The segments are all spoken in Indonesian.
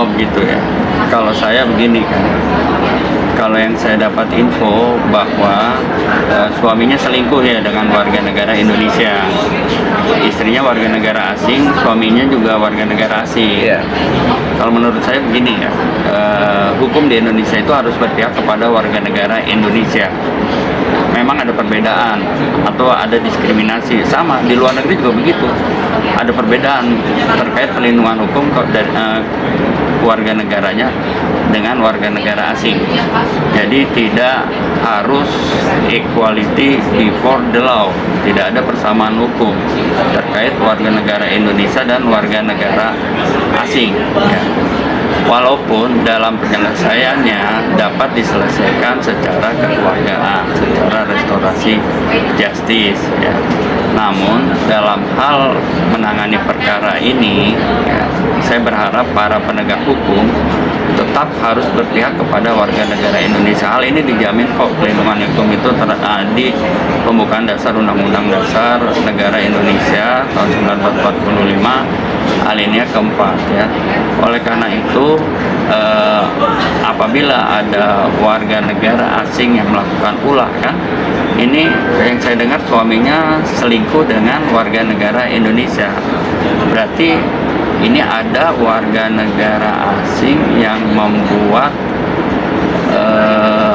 Oh gitu ya. Kalau saya begini kan, kalau yang saya dapat info bahwa suaminya selingkuh ya dengan warga negara Indonesia, istrinya warga negara asing, suaminya juga warga negara asing. Iya. Kalau menurut saya begini ya, hukum di Indonesia itu harus berpihak kepada warga negara Indonesia. Memang ada perbedaan atau ada diskriminasi, sama di luar negeri juga begitu. Ada perbedaan terkait perlindungan hukum dari warga negaranya dengan warga negara asing. Jadi tidak harus equality before the law, tidak ada persamaan hukum terkait warga negara Indonesia dan warga negara asing ya. Walaupun dalam penyelesaiannya dapat diselesaikan secara kekeluargaan, secara restorasi justice ya. Namun dalam hal menangani perkara ini ya, saya berharap para penegak hukum tetap harus berpihak kepada warga negara Indonesia. Hal ini dijamin kok perlindungan hukum itu di pembukaan dasar Undang-Undang Dasar Negara Indonesia tahun 1945 alinea keempat ya. Oleh karena itu apabila ada warga negara asing yang melakukan ulah kan, ini yang saya dengar suaminya selingkuh dengan warga negara Indonesia, berarti ini ada warga negara asing yang membuat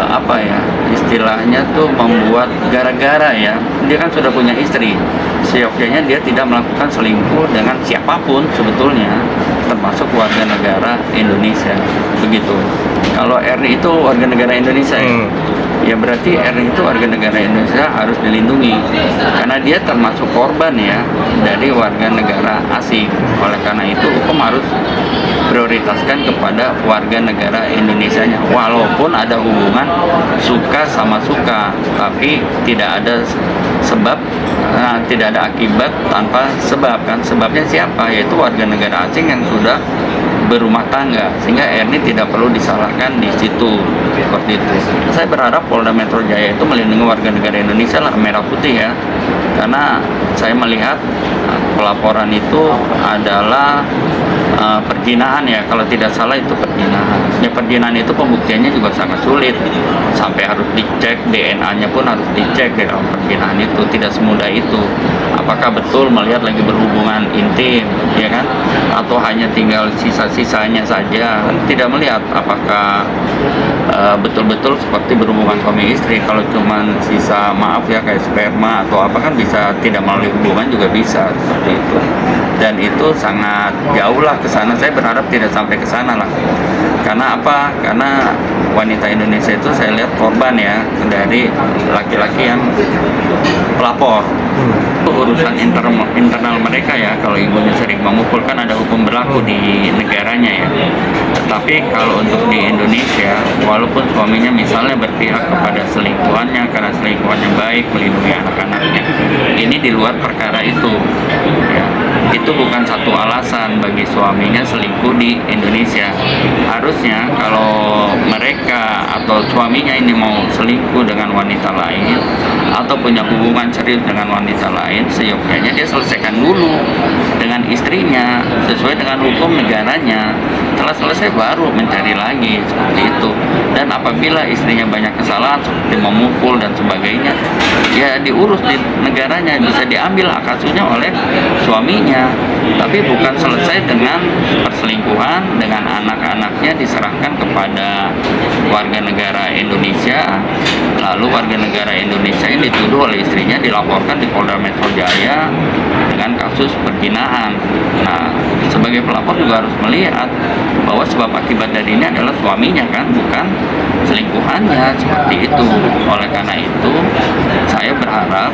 apa ya istilahnya tuh, membuat gara-gara ya, dia kan sudah punya istri, seyogyanya dia tidak melakukan selingkuh dengan siapapun sebetulnya, termasuk warga negara Indonesia begitu. Kalau Erni itu warga negara Indonesia ya berarti Erni itu warga negara Indonesia harus dilindungi karena dia termasuk korban ya dari warga negara asing. Oleh karena itu hukum harus prioritaskan kepada warga negara Indonesianya, walaupun ada hubungan suka sama suka, tapi tidak ada sebab, tidak ada akibat tanpa sebab kan. Sebabnya siapa? Yaitu warga negara asing yang sudah berumah tangga, sehingga Erni tidak perlu disalahkan di situ seperti itu. Saya berharap Polda Metro Jaya itu melindungi warga negara Indonesia lah, merah putih ya, karena saya melihat pelaporan itu adalah perjinahan ya, kalau tidak salah itu perjinahan. Ya perjinahan itu pembuktiannya juga sangat sulit, sampai harus dicek DNA-nya pun harus dicek di dalam perjinahan itu, tidak semudah itu. Apakah betul melihat lagi berhubungan intim, ya kan? Atau hanya tinggal sisa-sisanya saja, tidak melihat apakah betul-betul seperti berhubungan suami istri. Kalau cuman sisa maaf ya kayak sperma atau apa kan bisa tidak melalui hubungan juga bisa seperti itu. Dan itu sangat jauh lah ke sana. Saya berharap tidak sampai ke sana lah. Karena apa? Karena wanita Indonesia itu saya lihat korban ya dari laki-laki yang pelapor. Itu urusan internal mereka ya. Kalau ibunya sering memukul kan ada hukum berlaku di negaranya ya. Tetapi kalau untuk di Indonesia, walaupun suaminya misalnya berpihak kepada selingkuhannya karena selingkuhannya baik, melindungi anak-anaknya, ini di luar perkara itu ya. Itu bukan satu alasan bagi suaminya selingkuh di Indonesia. Harusnya kalau mereka atau suaminya ini mau selingkuh dengan wanita lain atau punya hubungan serius dengan wanita lain, seyogyanya dia selesaikan dulu dengan istrinya sesuai dengan hukum negaranya. Setelah selesai baru mencari lagi seperti itu. Dan apabila istrinya banyak kesalahan seperti memukul dan sebagainya, ya diurus di negaranya, bisa diambil hak asuhnya oleh suaminya. Tapi bukan selesai dengan perselingkuhan dengan anak-anaknya diserahkan kepada warga negara Indonesia, lalu warga negara Indonesia ini dituduh oleh istrinya dilaporkan di Polda Metro Jaya dengan kasus perjinahan. Nah, sebagai pelapor juga harus melihat bahwa sebab akibat dari ini adalah suaminya kan, bukan selingkuhannya seperti itu. Oleh karena itu, saya berharap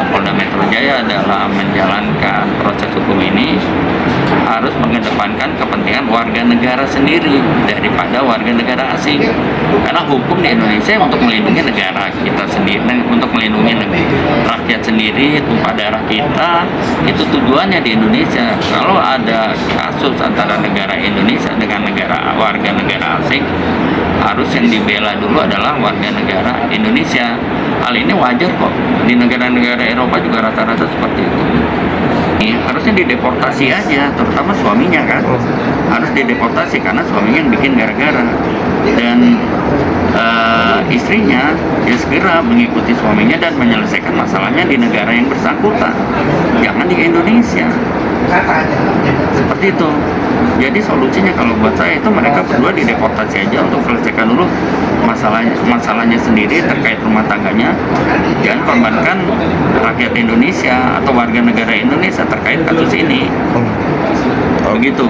Polda Metro Jaya dalam menjalankan proses hukum ini harus mengedepankan kepentingan warga negara sendiri daripada warga negara asing. Karena hukum di Indonesia untuk melindungi negara kita sendiri, untuk melindungi rakyat sendiri, tumpah darah kita, itu tujuannya di Indonesia. Kalau ada kasus antara negara Indonesia dengan warga negara asing, harus yang dibela dulu adalah warga negara Indonesia. Hal ini wajar kok, di negara-negara Eropa juga rata-rata seperti itu. Ini harusnya dideportasi aja, terutama suaminya kan. Harus dideportasi karena suaminya yang bikin gara-gara. Dan istrinya ya segera mengikuti suaminya dan menyelesaikan masalahnya di negara yang bersangkutan, jangan di Indonesia. Seperti itu. Jadi solusinya kalau buat saya itu mereka berdua dideportasi aja untuk selesaikan dulu masalahnya sendiri terkait rumah tangganya. Jangan korbankan rakyat Indonesia atau warga negara Indonesia terkait kasus ini. Begitu.